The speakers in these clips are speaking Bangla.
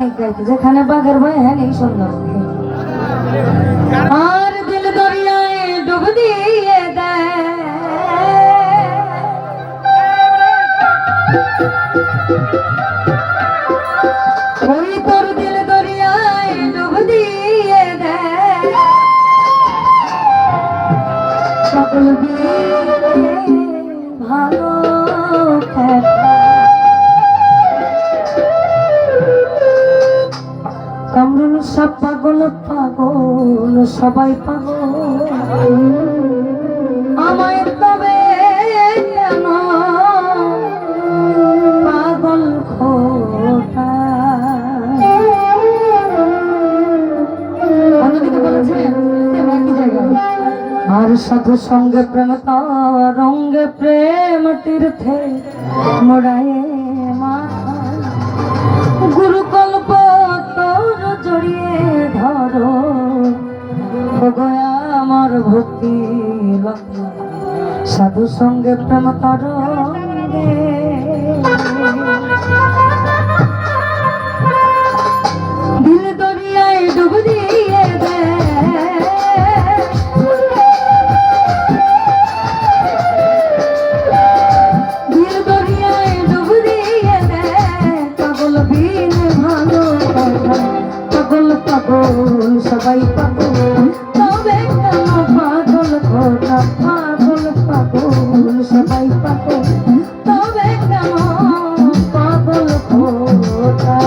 যেখানে বাঘের ভয় হ্যাঁ সুন্দর আর দিল দরিয়ায় ডুব দিয়ে দেয় ওই তোর দিল দরিয়ায় ডুব দিয়ে দেয় সকল দিয়ে ভালো কামরুল সব পাগল পাগল সবাই পাগল আমায় তবে কেন পাগল খোটা আর সাধু সঙ্গে প্রেম রঙ্গে প্রেম তীর্থে মোড়ায় মাথা গুরুকল্প জড়িয়ে ধরো আমার ভক্তি সাধু সঙ্গে প্রেম তরঙ্গে দিল দরিয়ায় ডুব দিয়ে দিল দরিয়ায় ডুব দিয়ে পাগল বিন ভালো পাগল পাগল সবাই পাগল তবে কেন পাগল খোটা পাগল পাগল সবাই পাগল তবে কেন পাগল খোটা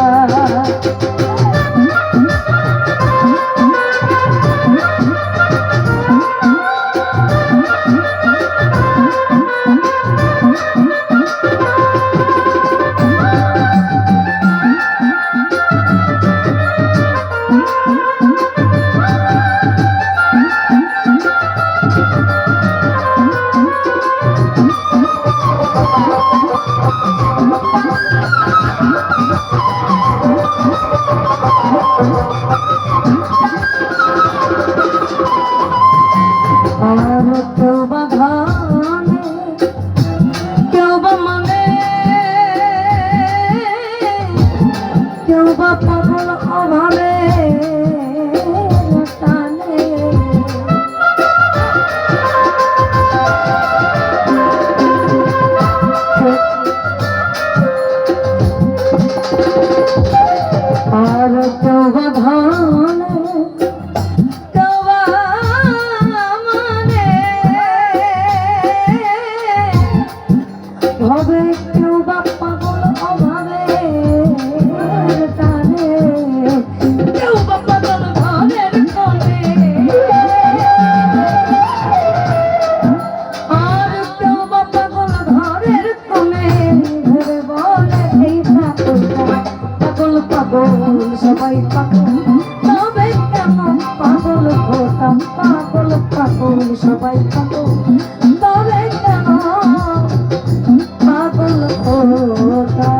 আর কেউ বা ধানে কেউ বা মানে কেউ বা পাগল অভাবে টানে আর কেউ বা ধানে হবে কেউ বা পাগল অভাবে টানে কেউ বা পাগল ঘরের কোণে আর কেউ বা পাগল ঘরের কোণে ধরে বলে এই পাগল পাগল সবাই পাগল তবে কেন পাগল খোটা পাগল পাগল সবাই পাগল তবে কেন পাগল খোটা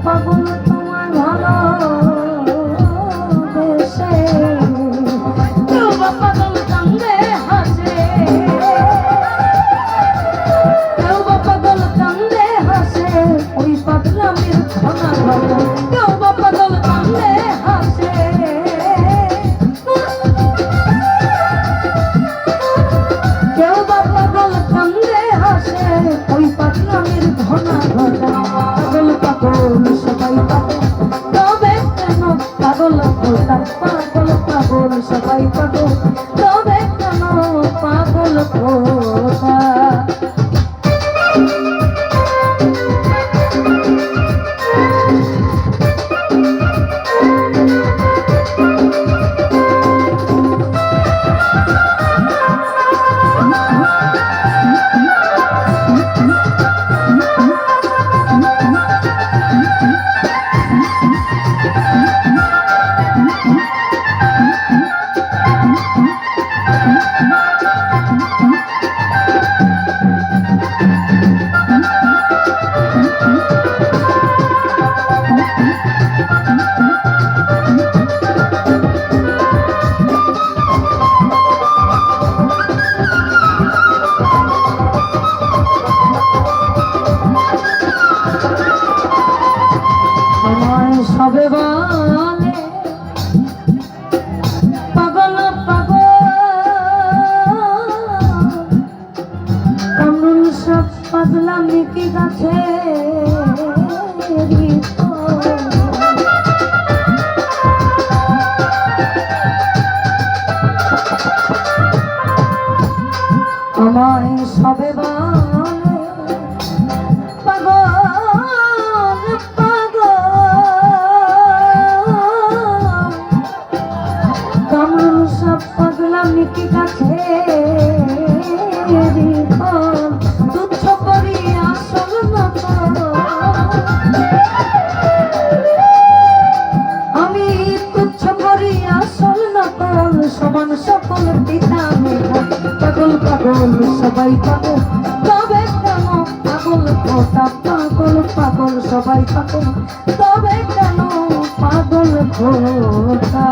পাগল তোমায় ভালোবেসে কেউ বা পাগল কান্দে হাসে কেউ বা পাগল কান্দে হাসে ওই পাগলামির ঘনা ঘনা কেউ বা পাগল কান্দে হাসে কেউ বা পাগল কান্দে হাসে ওই পাগলামির ঘনা ঘনা পাগল পাগল সবাই পাগল তবে কেন পাগল খোদার পাগল পাগল সবাই পাগল তবে কেন পাগল খোদা সবে বলে পাগল পাগল কামরুল সব পাগলামি কি গাছে আমায় সবে বলে পাগল কামরুল সব পাগলামি কি গাছে তুচ্ছ করি আসল আমি তুচ্ছ করি আসল নকল সমান সকল পিতা পাগল পাগল সবাই পাগল তবে কেন পাগল খোদা পাগল পাগল সবাই পাগল তবে কেন পাগল খোদা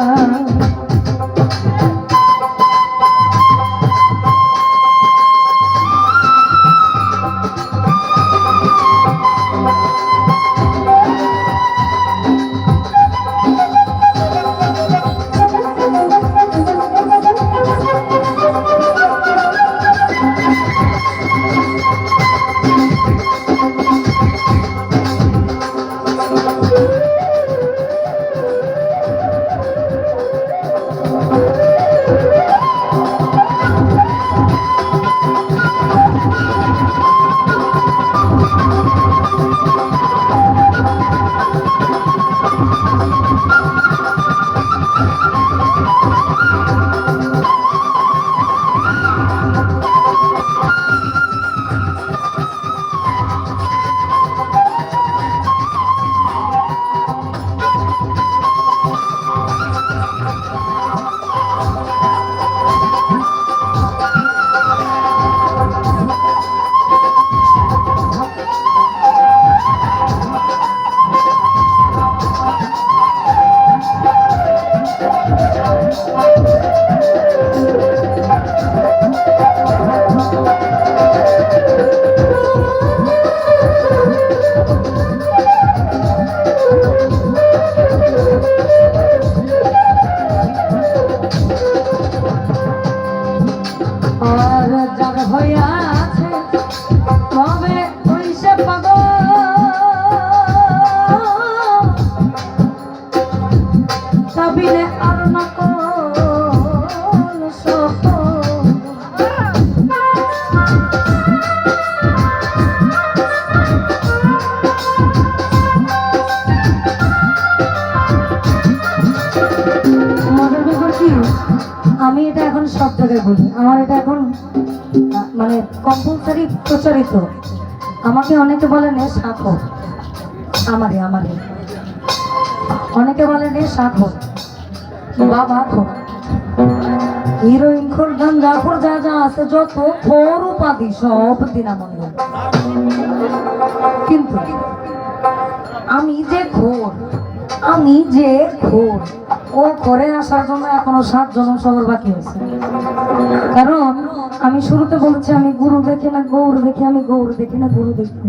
আমি এটা এখন সব জায়গায় বলি, আমার এটা এখন মানে কম্পালসারি প্রচারিত। আমাকে অনেকে বলে নে সাঁখো, আমারে অনেকে বলে নে সাঁখো বাবা খো, হিরোইন খোর গাঞ্জা খোর যা যা আছে যত খোর উপাধি সব দিনামূল্য। কিন্তু আমি যে ঘোর, আমি যে ঘোর, ও করে আসার জন্য এখনো 7 জন্ম সবার বাকি আছে। কারণ আমি শুরুতে বলেছি আমি গুরু দেখি না গৌর দেখি, আমি গৌর দেখি না গুরু দেখি।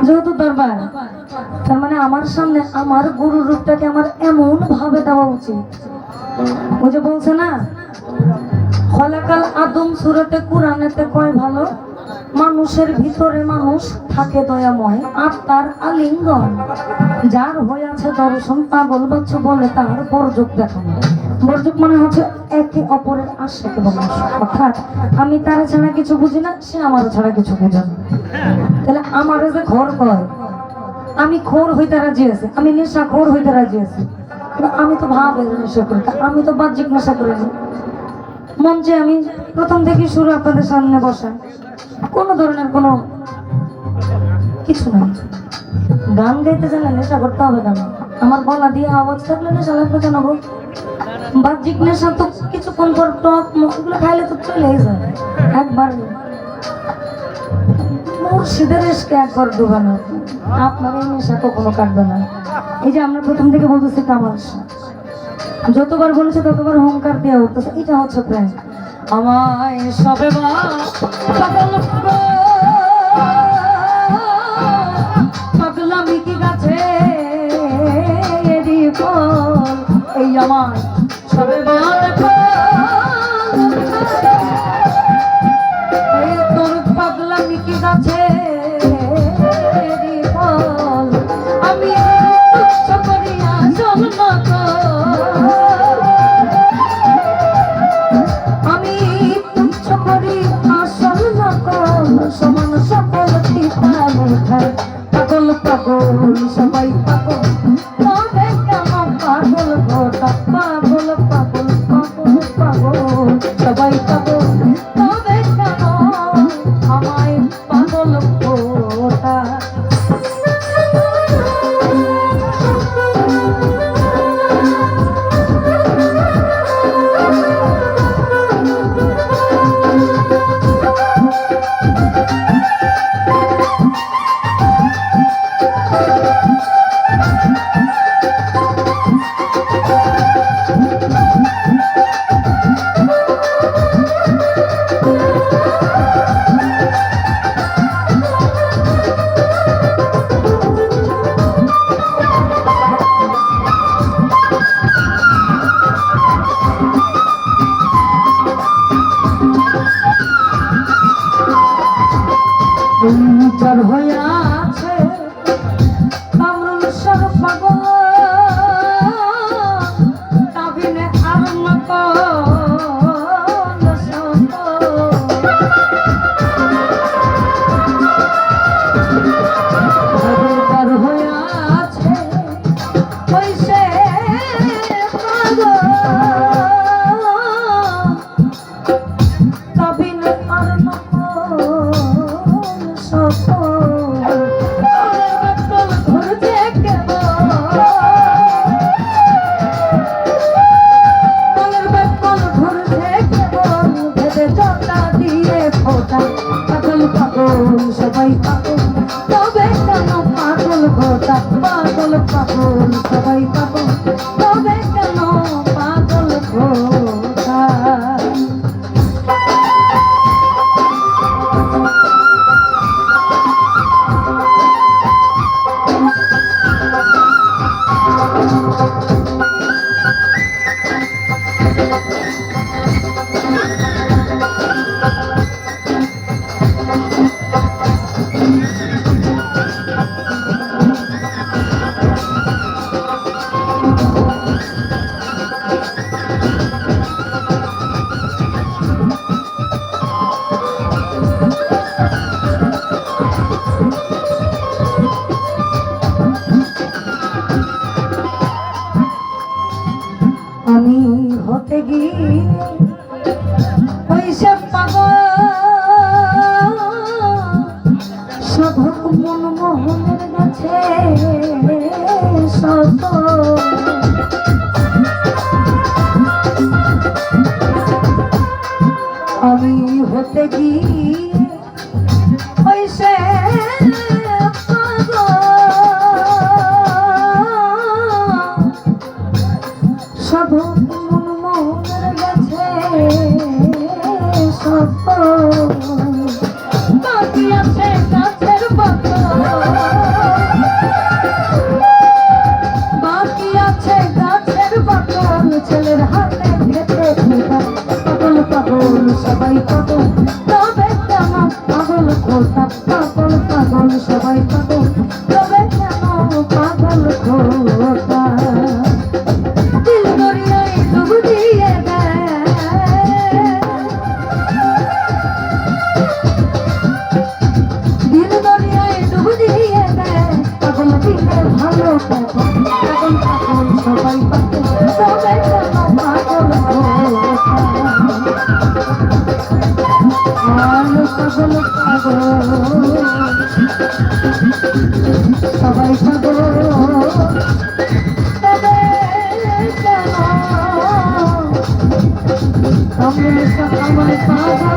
যেহেতু দরবার, তার মানে আমার সামনে আমার গুরু রূপটাকে আমার এমন ভাবে দেওয়া উচিত। ও যে বলছে না, খলাকাল আদম সুরতে কুরআনেতে কয় ভালো, মানুষের ভিতরে মানুষ থাকে দয়াময়, আত্মার আলিঙ্গন, যার হইয়াছে দর্শন পাগল বাচ্চা বলে তার বর্জক দেখানো। বর্জক মানে হচ্ছে একে অপরের আশাকে বলা, অর্থাৎ আমি তার ছাড়া কিছু বুঝি না, সে আমার ছাড়া কিছু বুঝে না। তাহলে আমার যে ঘর কয়, আমি খোর হইতে রাজি আছি, আমি নেশা খোর হইতে রাজি আছি, কিন্তু আমি তো ভাবে নেশা করি, আমি তো বাহ্যিক নেশা করি না। মঞ্চে আমি প্রথম থেকে শুরু আপনাদের সামনে বসা, কোনো ধরনের কোনো কিছু নাই। গান গাইতে জানলে নেশা করতে হবে কেন? আমার গলা দিয়ে আওয়াজ থাকলে নেশা লাগবে কেন গো? বাহ্যিক নেশা তো কিছুক্ষণ পর টক মুখগুলো খাইলে তো চলেই যায়। একবার মুর্শিদের এসকে একবার ডুবানো, আপনার এই নেশা কখনো কাটবে না। এই যে আমরা প্রথম থেকে বলতেছি কামাল শাহ, যতবার বলেছে ততবার হুঙ্কার দিয়ে উঠতেছে, এটা হচ্ছে প্রেম। আমায় সবে পাগলামি কি গাছে এই আমার সবে তোর পাগলামি কি গাছে আমি করিয়া জন্ম আমি তুচ্ছ করি আসল নকল, সমান সকল পাগল পাগল সবাই পাগল, তবে কেন পাগল ঘটা, পাগল পাগল পাগল পাগল সবাই পাগল, তবে কেন আমায় পাগল ঘটা। যার হইয়াছে কামরুল শাহ পাগল, তাবিনে আর মকল যার হইয়াছে হইছে পাগল, তাবিনে আর মকল সবাই পাগল, তবে কেন পাগল ঘটা, পাগল পাগল সবাই পাগল, তবে কেন পাগল ঘটা। আমি হতে গিয়ে হইছে পাগল, সাধক মনমোহনের কাছে শত আমি হতে গিয়ে হইছে পাগল। সব মন মনের গেছে সব বাকি আছে গাছের পাতা বাকি আছে গাছের পাতল ছেলের হাতে খেতে পাগল পাগল সবাই পাগল তবে কেন পাগল খোটা পাগল পাগল সবাই পাগল তবে কেন পাগল খোটা দিল দরিয়ায় ডুব দিয়ে দেয় দিল দরিয়ায় ডুব দিয়ে দেয় পাগল দিলে ভালো পাগল পাগল পাগল সবাই পাগল তবে কেন পাগল পাগল পাগল সবাই পাগল তবে কেন পাগল পাগল